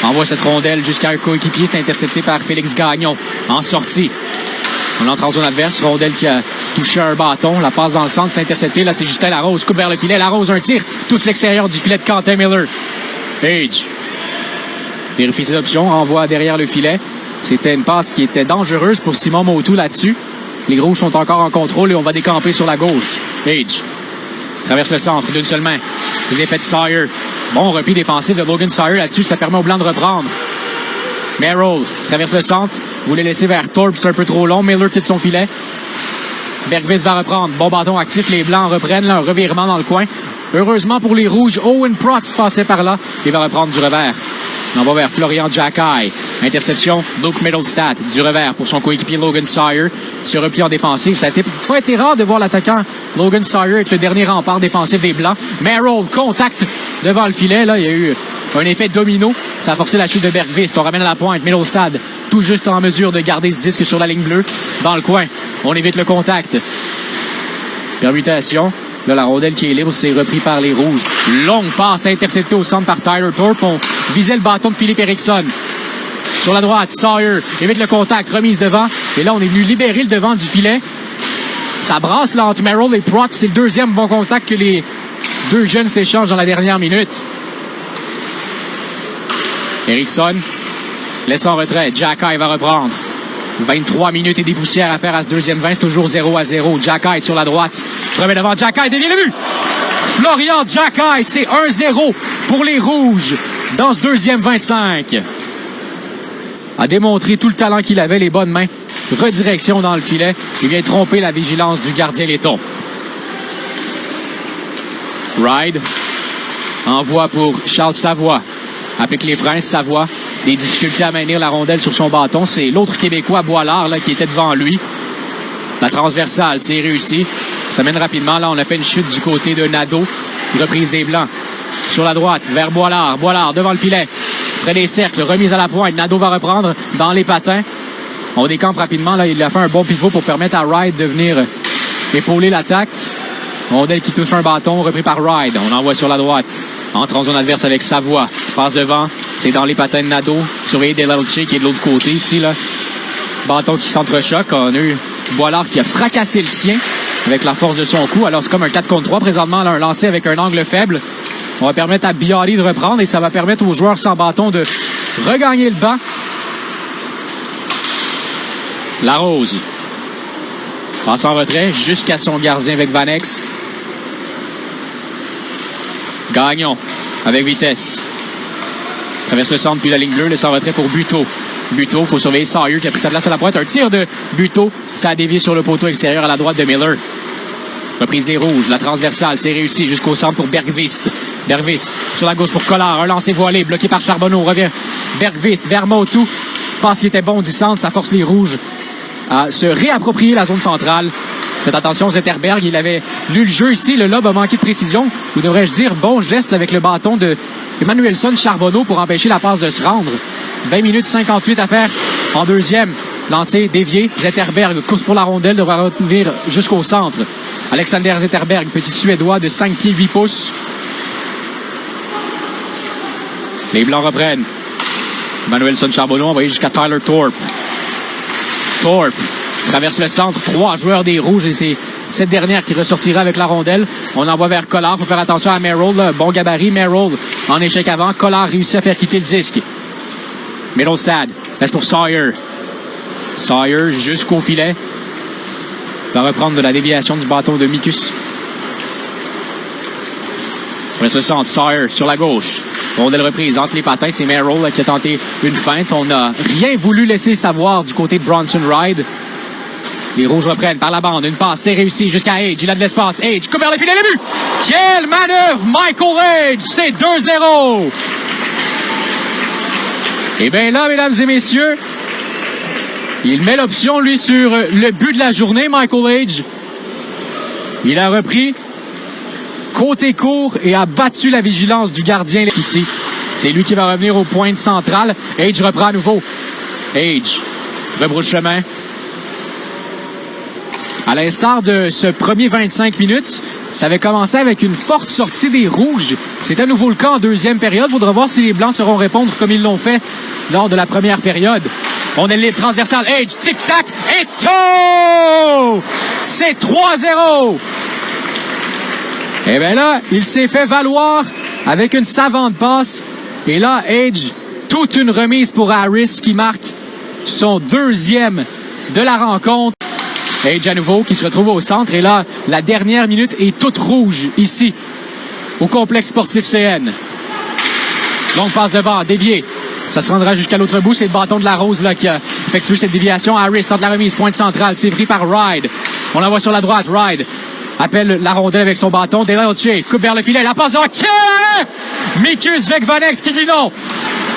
envoie cette rondelle jusqu'à un coéquipier. C'est intercepté par Félix Gagnon en sortie. On entre en zone adverse. Rondelle qui a touché un bâton. La passe dans le centre, c'est intercepté. Là, c'est Justin Larose. Coupe vers le filet. Larose, un tir. Touche l'extérieur du filet de Quentin Miller. Page vérifie ses options. Envoie derrière le filet. C'était une passe qui était dangereuse pour Simon Motou là-dessus. Les Rouges sont encore en contrôle et on va décamper sur la gauche. Page traverse le centre d'une seule main. Les effets de Sawyer. Bon repli défensif de Logan Sawyer là-dessus. Ça permet aux Blancs de reprendre. Merrill traverse le centre. Voulait laisser vers Thorpe. C'est un peu trop long. Miller quitte son filet. Bergvist va reprendre. Bon bâton actif. Les Blancs reprennent. Là, un revirement dans le coin. Heureusement pour les Rouges, Owen Protz passait par là. Il va reprendre du revers. On va vers Florian Jacky. Interception, Luke Middlestad. Du revers pour son coéquipier Logan Sawyer. Ce repli en défensif. Ça a pas été rare de voir l'attaquant Logan Sawyer être le dernier rempart défensif des Blancs. Merrill, contact devant le filet. Là, il y a eu un effet domino. Ça a forcé la chute de Bergvist. On ramène à la pointe. Middlestad, tout juste en mesure de garder ce disque sur la ligne bleue. Dans le coin, on évite le contact. Permutation. Là, la rondelle qui est libre, c'est repris par les Rouges. Longue passe interceptée au centre par Tyler Thorpe. On visait le bâton de Philippe Eriksson. Sur la droite, Sawyer évite le contact, remise devant. Et là, on est venu libérer le devant du filet. Ça brasse là entre Merrill et Protz. C'est le deuxième bon contact que les deux jeunes s'échangent dans la dernière minute. Eriksson laisse en retrait. Jacky va reprendre. 23 minutes et des poussières à faire à ce deuxième 20. C'est toujours 0-0. Jacky sur la droite. Premier devant Jacky, dévie le but. Florian Jacky, c'est 1-0 pour les Rouges dans ce deuxième 25. A démontré tout le talent qu'il avait, les bonnes mains. Redirection dans le filet. Il vient tromper la vigilance du gardien letton. Ride. Envoie pour Charles Savoie. Applique les freins, Savoie. Des difficultés à maintenir la rondelle sur son bâton. C'est l'autre Québécois, Boilard, là, qui était devant lui. La transversale, c'est réussi. Ça mène rapidement. Là, on a fait une chute du côté de Nadeau. Reprise des Blancs. Sur la droite, vers Boilard. Boilard devant le filet. Près des cercles, remise à la pointe. Nadeau va reprendre dans les patins. On décampe rapidement. Là, il a fait un bon pivot pour permettre à Ride de venir épauler l'attaque. Rondelle qui touche un bâton, repris par Ride. On envoie sur la droite. Entre en zone adverse avec Savoie. Passe devant. C'est dans les patins de Nadeau. Surveillé Delauche qui est de l'autre côté ici. Là. Bâton qui s'entrechoque. On a eu Boilard qui a fracassé le sien avec la force de son coup. Alors c'est comme un 4 contre 3 présentement. Là, un lancé avec un angle faible. On va permettre à Bialy de reprendre et ça va permettre aux joueurs sans bâton de regagner le banc. Larose. Passe en retrait jusqu'à son gardien avec Vanex. Gagnon avec vitesse. Traverse le centre puis la ligne bleue. Laisse en retrait pour Buteau. Buteau, faut surveiller Sawyer qui a pris sa place à la pointe. Un tir de Buteau. Ça a dévié sur le poteau extérieur à la droite de Miller. Reprise des Rouges. La transversale, c'est réussi jusqu'au centre pour Bergvist. Bergvist sur la gauche pour Collard. Un lancer voilé bloqué par Charbonneau. Revient Bergvist vers Motu. Passe qui était bondissante. Ça force les Rouges à se réapproprier la zone centrale. Faites attention, Zetterberg, il avait lu le jeu ici. Le lob a manqué de précision. Ou devrais-je dire, bon geste avec le bâton de Emmanuelson Charbonneau pour empêcher la passe de se rendre. 20 minutes 58 à faire en deuxième. Lancé, dévié. Zetterberg, course pour la rondelle, devra revenir jusqu'au centre. Alexander Zetterberg, petit Suédois de 5 pieds 8 pouces. Les Blancs reprennent. Emmanuelson Charbonneau envoyé jusqu'à Tyler Thorpe. Thorpe traverse le centre. 3 joueurs des Rouges et c'est cette dernière qui ressortira avec la rondelle. On envoie vers Collard. Faut faire attention à Merrill. Bon gabarit. Merrill en échec avant. Collard réussit à faire quitter le disque. Middlestad laisse pour Sawyer. Sawyer jusqu'au filet. Va reprendre de la déviation du bâton de Mikus. Reste le centre. Sawyer sur la gauche. Rondelle reprise entre les patins. C'est Merrill qui a tenté une feinte. On n'a rien voulu laisser savoir du côté de Bronson Ride. Les Rouges reprennent par la bande. Une passe, c'est réussi jusqu'à Age. Il a de l'espace. Age, coupe vers le filet, le but! Quelle manœuvre! Michael Age, c'est 2-0! Et bien là, mesdames et messieurs, il met l'option, lui, sur le but de la journée, Michael Age. Il a repris côté court et a battu la vigilance du gardien ici. C'est lui qui va revenir au point central. Age reprend à nouveau. Age rebrousse chemin. À l'instar de ce premier 25 minutes, ça avait commencé avec une forte sortie des Rouges. C'est à nouveau le cas en deuxième période. Il faudra voir si les Blancs sauront répondre comme ils l'ont fait lors de la première période. On a les transversales. Age, tic-tac, et tout! C'est 3-0! Et bien là, il s'est fait valoir avec une savante passe. Et là, Age, toute une remise pour Harris qui marque son deuxième de la rencontre. Age à nouveau qui se retrouve au centre. Et là, la dernière minute est toute rouge ici au complexe sportif CN. Longue passe devant, dévié. Ça se rendra jusqu'à l'autre bout. C'est le bâton de la Rose là, qui a effectué cette déviation. Harris tente la remise, pointe centrale. C'est pris par Ride. On l'envoie sur la droite. Ride appelle la rondelle avec son bâton. Delelche coupe vers le filet. La passe de hockey! Mikus Vekvanex qui dit non.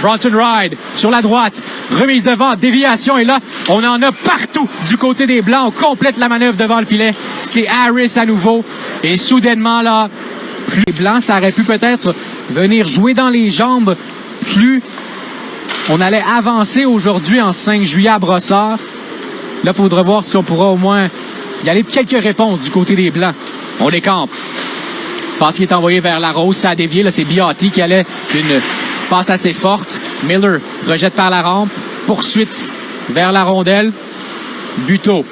Bronson Ride sur la droite. Remise devant, déviation. Et là, on en a partout du côté des Blancs. On complète la manœuvre devant le filet. C'est Harris à nouveau. Et soudainement, là, plus les Blancs, ça aurait pu peut-être venir jouer dans les jambes. Plus on allait avancer aujourd'hui en 5 juillet à Brossard. Là, il faudra voir si on pourra au moins y aller de quelques réponses du côté des Blancs. On les campe. Passe qui est envoyé vers la Rose. Ça a dévié. Là, c'est Biotti qui allait une passe assez forte. Miller rejette par la rampe. Poursuite vers la rondelle. Buteau.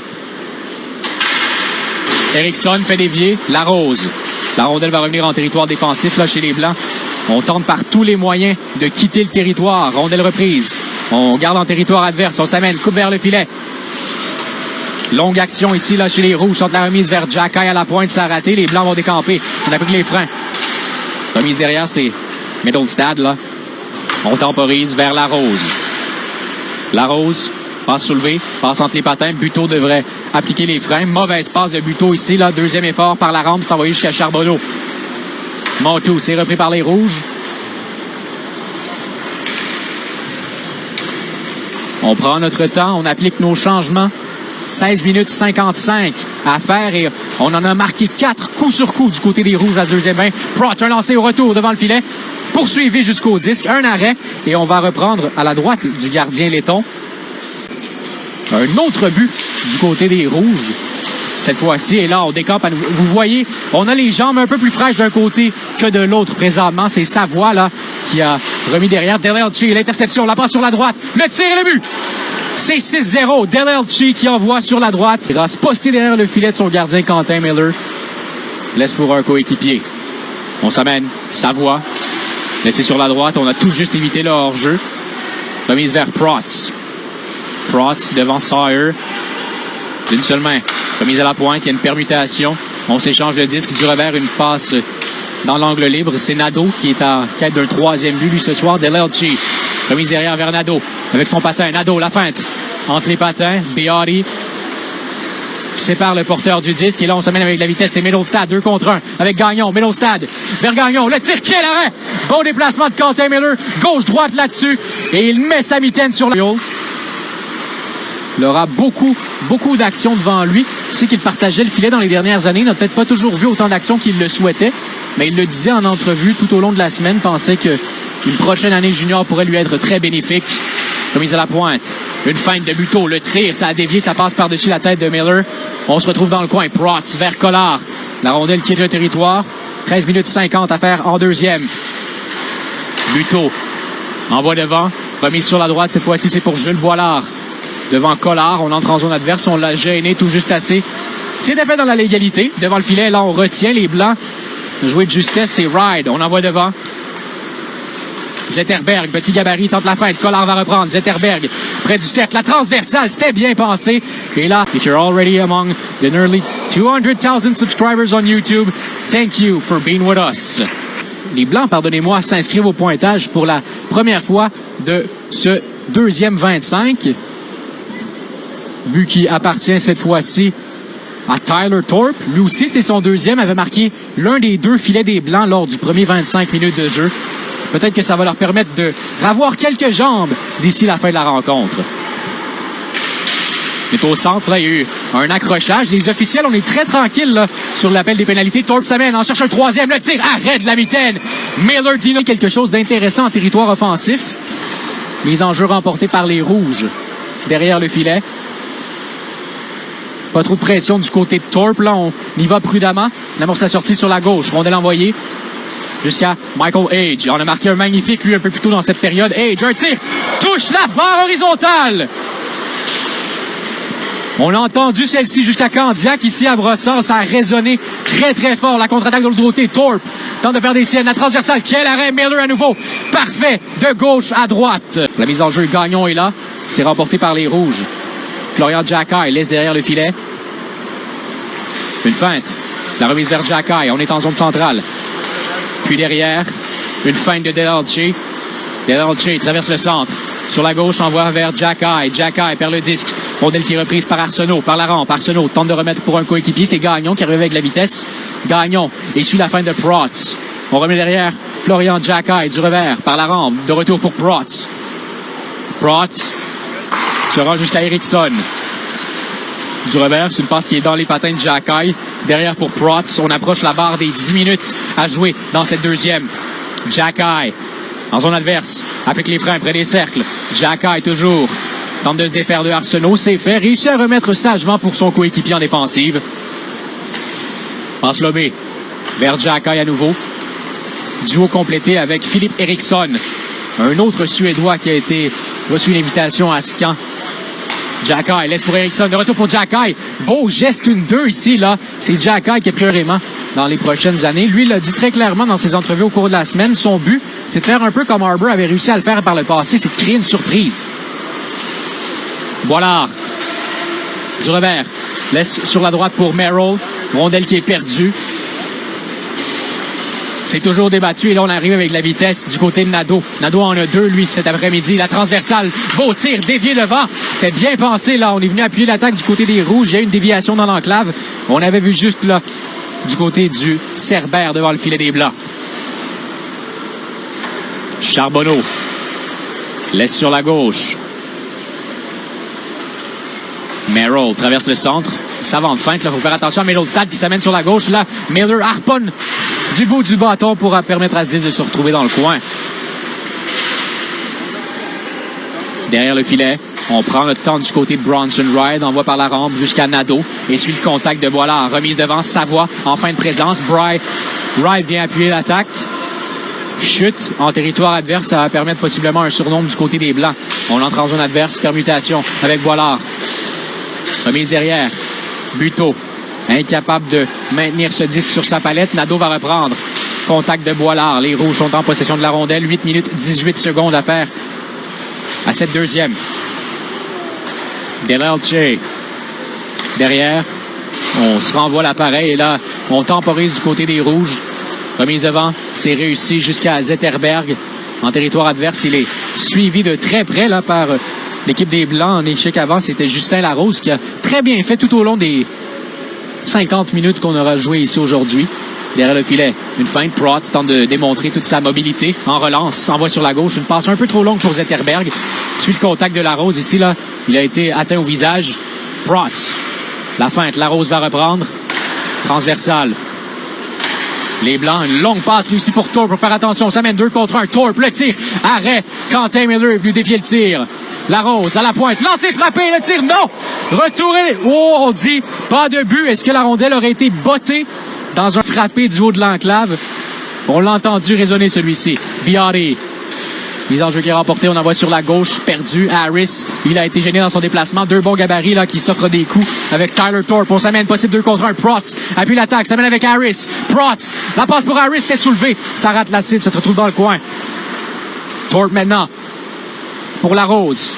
Eriksson fait dévier. La Rose. La rondelle va revenir en territoire défensif là chez les Blancs. On tente par tous les moyens de quitter le territoire. Rondelle reprise. On garde en territoire adverse. On s'amène. Coupe vers le filet. Longue action ici là chez les Rouges. Tente la remise vers Jacky à la pointe. Ça a raté. Les Blancs vont décamper. On applique les freins. Remise derrière, c'est Middlestad là. On temporise vers la Rose. La Rose, passe soulevée, passe entre les patins. Buteau devrait appliquer les freins. Mauvaise passe de Buteau ici, là. Deuxième effort par la rampe, c'est envoyé jusqu'à Charbonneau. Montou, c'est repris par les Rouges. On prend notre temps, on applique nos changements. 16 minutes 55 à faire et on en a marqué 4 coup sur coup du côté des Rouges à deuxième main. Prott, un lancé au retour devant le filet. Poursuivi jusqu'au disque, un arrêt et on va reprendre à la droite du gardien letton. Un autre but du côté des Rouges cette fois-ci. Et là, on décampe à nouveau. Vous voyez, on a les jambes un peu plus fraîches d'un côté que de l'autre présentement. C'est Savoie là qui a remis derrière. Delelche, l'interception, la passe sur la droite. Le tir et le but! C'est 6-0. Delelche qui envoie sur la droite. Il va se poster derrière le filet de son gardien Quentin Miller. Laisse pour un coéquipier. On s'amène. Savoie. Laissé sur la droite. On a tout juste évité le hors-jeu. Remise vers Protz. Protz devant Sawyer. D'une seule main. Remise à la pointe. Il y a une permutation. On s'échange le disque. Du revers, une passe dans l'angle libre. C'est Nadeau qui est en quête d'un troisième but lui ce soir. Delelche. Remise derrière vers Nadeau. Avec son patin. Nadeau, la feinte. Entre les patins. Biotti sépare le porteur du disque. Et là, on s'amène avec la vitesse. C'est Middlestad, 2 contre 1. Avec Gagnon. Middlestad vers Gagnon. Le tir, quel arrêt! Bon déplacement de Quentin Miller. Gauche-droite là-dessus. Et il met sa mitaine sur le... Il aura beaucoup d'actions devant lui. Tu sais qu'il partageait le filet dans les dernières années. Il n'a peut-être pas toujours vu autant d'actions qu'il le souhaitait. Mais il le disait en entrevue tout au long de la semaine. Pensait que une prochaine année junior pourrait lui être très bénéfique. Remise à la pointe. Une feinte de Buteau. Le tir, ça a dévié. Ça passe par-dessus la tête de Miller. On se retrouve dans le coin. Protz vers Collard. La rondelle quitte le territoire. 13 minutes 50 à faire en deuxième. Buteau envoie devant. Remise sur la droite. Cette fois-ci, c'est pour Jules Boilard. Devant Collard. On entre en zone adverse. On l'a gêné tout juste assez. C'était fait dans la légalité. Devant le filet, là, on retient les Blancs. Jouer de justesse, c'est Ride. On envoie devant. Zetterberg, petit gabarit, tente la feinte. Collard va reprendre. Zetterberg, près du cercle. La transversale, c'était bien pensé. Et là, if you're already among the nearly 200,000 subscribers on YouTube, thank you for being with us. Les Blancs, pardonnez-moi, s'inscrivent au pointage pour la première fois de ce deuxième 25. But qui appartient cette fois-ci à Tyler Thorpe. Lui aussi, c'est son deuxième. Avait marqué l'un des 2 filets des Blancs lors du premier 25 minutes de jeu. Peut-être que ça va leur permettre de ravoir quelques jambes d'ici la fin de la rencontre. On est au centre, là, il y a eu un accrochage. Les officiels, on est très tranquilles là, sur l'appel des pénalités. Thorpe s'amène, en cherche un troisième. Le tir, arrête de la mitaine. Miller Dino, quelque chose d'intéressant en territoire offensif. Mise en jeu remportée par les Rouges derrière le filet. Pas trop de pression du côté de Thorpe. Là, on y va prudemment. On amorce la sortie sur la gauche. Rondelle envoyée jusqu'à Michael Age. On a marqué un magnifique, lui, un peu plus tôt dans cette période. Age, un tir, touche la barre horizontale. On a entendu celle-ci jusqu'à Candiac. Ici, à Brossard, ça a résonné très, très fort. La contre-attaque de l'autre côté. Thorpe tente de faire des siennes. La transversale. Quel arrêt. Miller à nouveau. Parfait. De gauche à droite. La mise en jeu. Gagnon est là. C'est remporté par les Rouges. Florian Xhekaj laisse derrière le filet. Une feinte. La remise vers Xhekaj. On est en zone centrale. Puis derrière, une feinte de Delalche. Delalche traverse le centre. Sur la gauche, envoie vers Xhekaj. Xhekaj perd le disque. Rondelle qui est reprise par Arsenault, par la rampe. Arsenault tente de remettre pour un coéquipier. C'est Gagnon qui arrive avec la vitesse. Gagnon essuie la fin de Protz. On remet derrière Florian Xhekaj du revers par la rampe. De retour pour Protz. Protz se rend jusqu'à Eriksson. Du revers, c'est une passe qui est dans les patins de Xhekaj. Derrière pour Protz, on approche la barre des 10 minutes à jouer dans cette deuxième. Xhekaj en zone adverse, applique les freins près des cercles. Xhekaj toujours tente de se défaire de Arsenault, c'est fait, réussit à remettre sagement pour son coéquipier en défensive. Passe lobé vers Xhekaj à nouveau. Duo complété avec Philippe Eriksson, un autre Suédois qui a été reçu une invitation à Skian. Xhekaj laisse pour Eriksson, de retour pour Xhekaj. Beau geste, une 2 ici, là. C'est Xhekaj qui est prioritairement dans les prochaines années. Lui, il l'a dit très clairement dans ses entrevues au cours de la semaine. Son but, c'est de faire un peu comme Harbour avait réussi à le faire par le passé, c'est de créer une surprise. Boilard, du revers, laisse sur la droite pour Merrill. Rondelle qui est perdue. C'est toujours débattu et là on arrive avec la vitesse du côté de Nadeau. Nadeau en a 2 lui cet après-midi. La transversale, beau tir, dévié le vent. C'était bien pensé là. On est venu appuyer l'attaque du côté des Rouges. Il y a eu une déviation dans l'enclave. On avait vu juste là du côté du Cerbère devant le filet des Blancs. Charbonneau laisse sur la gauche. Merrill traverse le centre. Savante feinte, là, faut faire attention à Middlestad qui s'amène sur la gauche. Là, Miller harponne du bout du bâton pour permettre à 10 de se retrouver dans le coin. Derrière le filet, on prend le temps du côté de Bronson Ride, envoie par la rampe jusqu'à Nadeau et suit le contact de Boilard. Remise devant Savoie en fin de présence. Ride vient appuyer l'attaque. Chute en territoire adverse, ça va permettre possiblement un surnombre du côté des Blancs. On entre en zone adverse, permutation avec Boilard. Remise derrière. Buteau, incapable de maintenir ce disque sur sa palette. Nadeau va reprendre. Contact de Boilard. Les Rouges sont en possession de la rondelle. 8 minutes 18 secondes à faire à cette deuxième. Delalche. Derrière, on se renvoie l'appareil et là, on temporise du côté des Rouges. Remise devant, c'est réussi jusqu'à Zetterberg. En territoire adverse, il est suivi de très près là par l'équipe des Blancs en échec avant. C'était Justin Larose qui a très bien fait tout au long des 50 minutes qu'on aura joué ici aujourd'hui. Derrière le filet, une feinte. Protz tente de démontrer toute sa mobilité. En relance, s'envoie sur la gauche. Une passe un peu trop longue pour Zetterberg. Suit le contact de Larose ici, là. Il a été atteint au visage. Protz. La feinte. Larose va reprendre. Transversale. Les Blancs, une longue passe réussie pour Thorpe. Pour faire attention, ça mène 2 contre 1. Thorpe, le tir. Arrêt. Quentin Miller est venu défier le tir. Larose à la pointe. Lancé, frappé, le tir. Non! Retouré. Oh, on dit pas de but. Est-ce que la rondelle aurait été bottée dans un frappé du haut de l'enclave? On l'a entendu résonner celui-ci. Biari. Mise en jeu qui est remportée. On envoie sur la gauche. Perdu. Harris. Il a été gêné dans son déplacement. 2 bons gabarits là qui s'offrent des coups avec Tyler Thorpe. On s'amène possible 2 contre 1. Protz appuie l'attaque. S'amène avec Harris. Protz. La passe pour Harris était soulevée. Ça rate la cible. Ça se retrouve dans le coin. Thorpe maintenant. Pour Larose.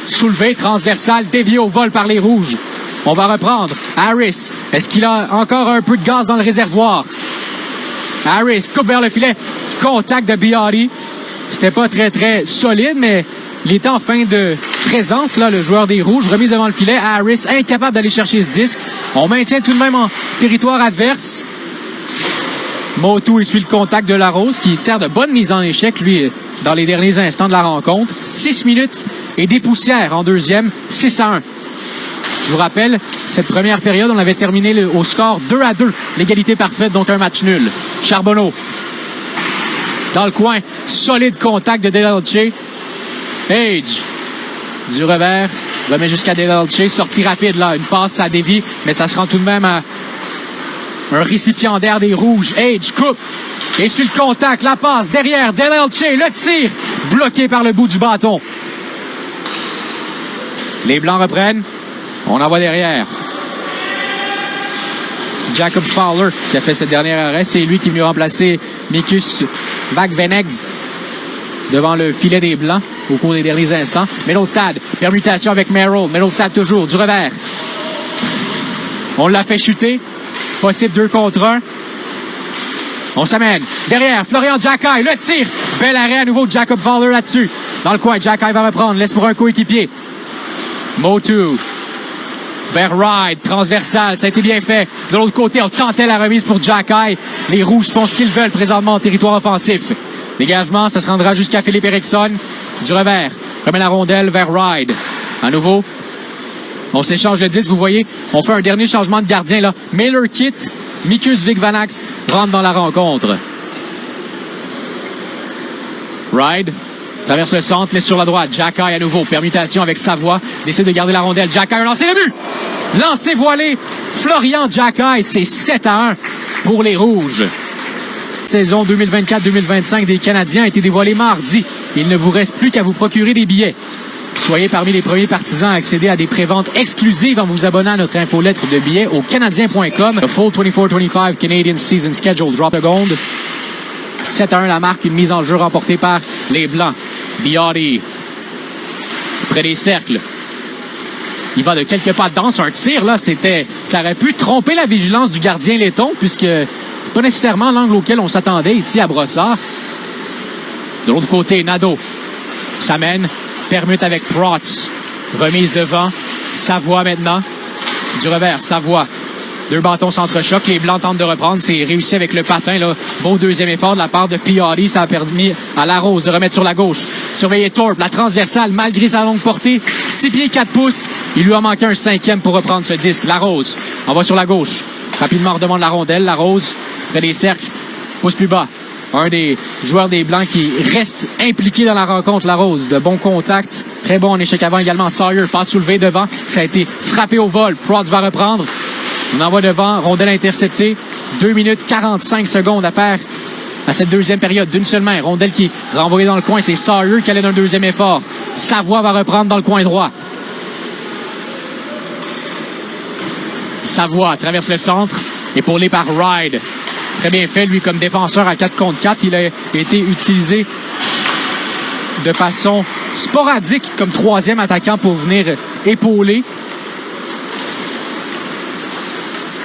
Soulevé, transversal, dévié au vol par les Rouges. On va reprendre. Harris. Est-ce qu'il a encore un peu de gaz dans le réservoir? Harris coupe vers le filet. Contact de Biari. C'était pas très, très solide, mais il était en fin de présence, là, le joueur des Rouges. Remise devant le filet. Harris, incapable d'aller chercher ce disque. On maintient tout de même en territoire adverse. Motu essuie le contact de Larose, qui sert de bonne mise en échec, lui, dans les derniers instants de la rencontre. 6 minutes et des poussières en deuxième, 6-1. Je vous rappelle, cette première période, on avait terminé au score 2-2. L'égalité parfaite, donc un match nul. Charbonneau. Dans le coin, solide contact de Delalche. Age. Du revers. Remet jusqu'à Delelche. Sortie rapide, là. Une passe à dévie, mais ça se rend tout de même à un récipiendaire des Rouges. Age coupe. Et suit le contact. La passe derrière. Delelche. Le tir. Bloqué par le bout du bâton. Les Blancs reprennent. On envoie derrière. Jacob Fowler qui a fait cette dernière arrêt. C'est lui qui est venu remplacer Mikus Vagvenegs devant le filet des Blancs au cours des derniers instants. Mittelstadt, permutation avec Merrill. Mittelstadt toujours, du revers. On l'a fait chuter. Possible 2 contre 1. On s'amène. Derrière, Florian Xhekaj, le tir. Bel arrêt à nouveau de Jacob Fowler là-dessus. Dans le coin, Xhekaj va reprendre. Laisse pour un coéquipier. Motu. Vers Ride, transversal, ça a été bien fait. De l'autre côté, on tentait la remise pour Xhekaj. Les Rouges font ce qu'ils veulent présentement en territoire offensif. Dégagement, ça se rendra jusqu'à Philippe Eriksson. Du revers, remet la rondelle vers Ride. À nouveau, on s'échange le 10, vous voyez, on fait un dernier changement de gardien là. Miller quitte, Mikus Vigvanax rentre dans la rencontre. Ride traverse le centre, laisse sur la droite. Xhekaj à nouveau. Permutation avec Savoie. Décide de garder la rondelle. Xhekaj a lancé le but. Lancé voilé. Florian Xhekaj. C'est 7-1 pour les Rouges. Saison 2024-2025 des Canadiens a été dévoilée mardi. Il ne vous reste plus qu'à vous procurer des billets. Soyez parmi les premiers partisans à accéder à des préventes exclusives en vous abonnant à notre infolettre de billets au canadien.com. The full 24-25 Canadian season schedule drop a gold. 7-1 la marque, une mise en jeu remportée par les Blancs. Biari, près des cercles. Il va de quelques pas dedans sur un tir, là, ça aurait pu tromper la vigilance du gardien letton, puisque c'est pas nécessairement l'angle auquel on s'attendait ici à Brossard. De l'autre côté, Nadeau s'amène, permute avec Protz. Remise devant, Savoie maintenant. Du revers, Savoie. 2 bâtons s'entrechoquent, les Blancs tentent de reprendre, c'est réussi avec le patin, là. Beau deuxième effort de la part de Piatti, ça a permis à Larose de remettre sur la gauche. Surveiller Thorpe, la transversale, malgré sa longue portée, 6 pieds 4 pouces, il lui a manqué un 5e pour reprendre ce disque. Larose, on va sur la gauche, rapidement redemande la rondelle, Larose, près des cercles, pousse plus bas. Un des joueurs des Blancs qui reste impliqué dans la rencontre, Larose, de bons contacts, très bon en échec avant également. Sawyer, passe soulevé devant, ça a été frappé au vol, Protz va reprendre. On envoie devant, rondelle interceptée. 2 minutes 45 secondes à faire à cette deuxième période d'une seule main. Rondelle qui est renvoyée dans le coin. C'est Sawyer qui allait d'un deuxième effort. Savoie va reprendre dans le coin droit. Savoie traverse le centre, épaulé par Ride. Très bien fait, lui, comme défenseur à 4 contre 4. Il a été utilisé de façon sporadique comme 3e attaquant pour venir épauler.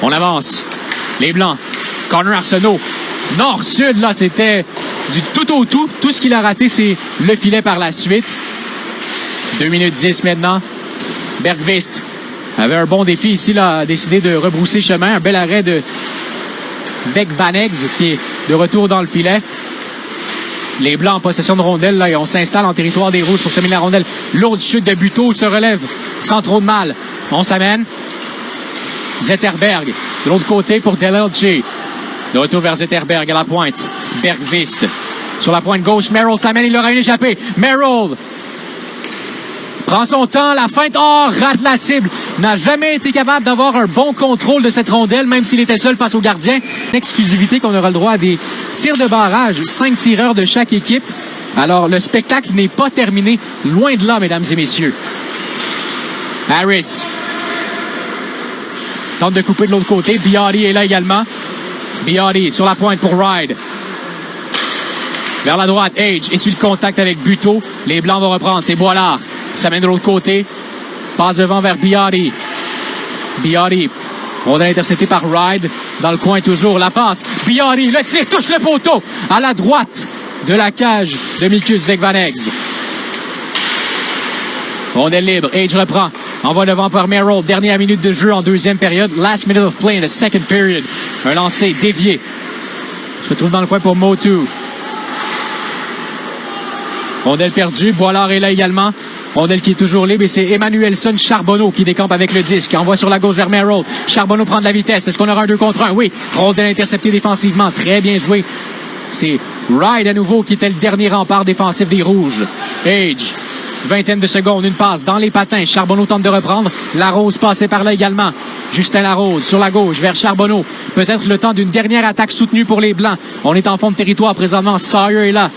On avance. Les Blancs. Connor Arsenault. Nord-sud, là, c'était du tout au tout. Tout ce qu'il a raté, c'est le filet par la suite. 2 minutes 10 maintenant. Bergvist avait un bon défi ici, là, a décidé de rebrousser chemin. Un bel arrêt de Vagvenegs qui est de retour dans le filet. Les Blancs en possession de rondelle, là, et on s'installe en territoire des Rouges pour terminer la rondelle. Lourde chute de Buteau, se relève sans trop de mal. On s'amène. Zetterberg, de l'autre côté pour Delelche. De retour vers Zetterberg à la pointe. Bergvist. Sur la pointe gauche, Merrill s'amène, il aura une échappée. Merrill prend son temps, la feinte, rate la cible. N'a jamais été capable d'avoir un bon contrôle de cette rondelle, même s'il était seul face au gardien. Exclusivité qu'on aura le droit à des tirs de barrage. 5 tireurs de chaque équipe. Alors, le spectacle n'est pas terminé. Loin de là, mesdames et messieurs. Harris tente de couper de l'autre côté. Biari est là également. Biari sur la pointe pour Ride. Vers la droite, Age essuie le contact avec Buteau. Les Blancs vont reprendre. C'est Boilard. Ça mène de l'autre côté. Passe devant vers Biari. Biari. Rondelle interceptée par Ride. Dans le coin toujours. La passe. Biari. Le tir touche le poteau. À la droite de la cage de Mikus Vagvenegs. Rondelle libre. Age reprend. Envoie devant par Merrill. Dernière minute de jeu en deuxième période. Last minute of play in the second period. Un lancer dévié. Se retrouve dans le coin pour Motu. Rondelle perdue. Boilard est là également. Rondelle qui est toujours libre et c'est Emmanuelson Charbonneau qui décampe avec le disque. Envoie sur la gauche vers Merrill. Charbonneau prend de la vitesse. Est-ce qu'on aura un 2 contre 1? Oui. Rondelle interceptée défensivement. Très bien joué. C'est Ride à nouveau qui était le dernier rempart défensif des Rouges. Age Vingtaine de secondes, une passe dans les patins. Charbonneau tente de reprendre. Larose passait par là également. Justin Larose sur la gauche vers Charbonneau. Peut-être le temps d'une dernière attaque soutenue pour les Blancs. On est en fond de territoire présentement. Sawyer est là.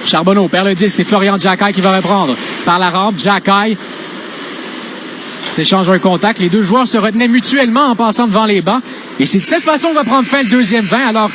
Charbonneau perd le 10. C'est Florian Jacquet qui va reprendre. Par la rampe, Jacquet s'échange un contact. Les deux joueurs se retenaient mutuellement en passant devant les bancs. Et c'est de cette façon qu'on va prendre fin le deuxième 20. Alors,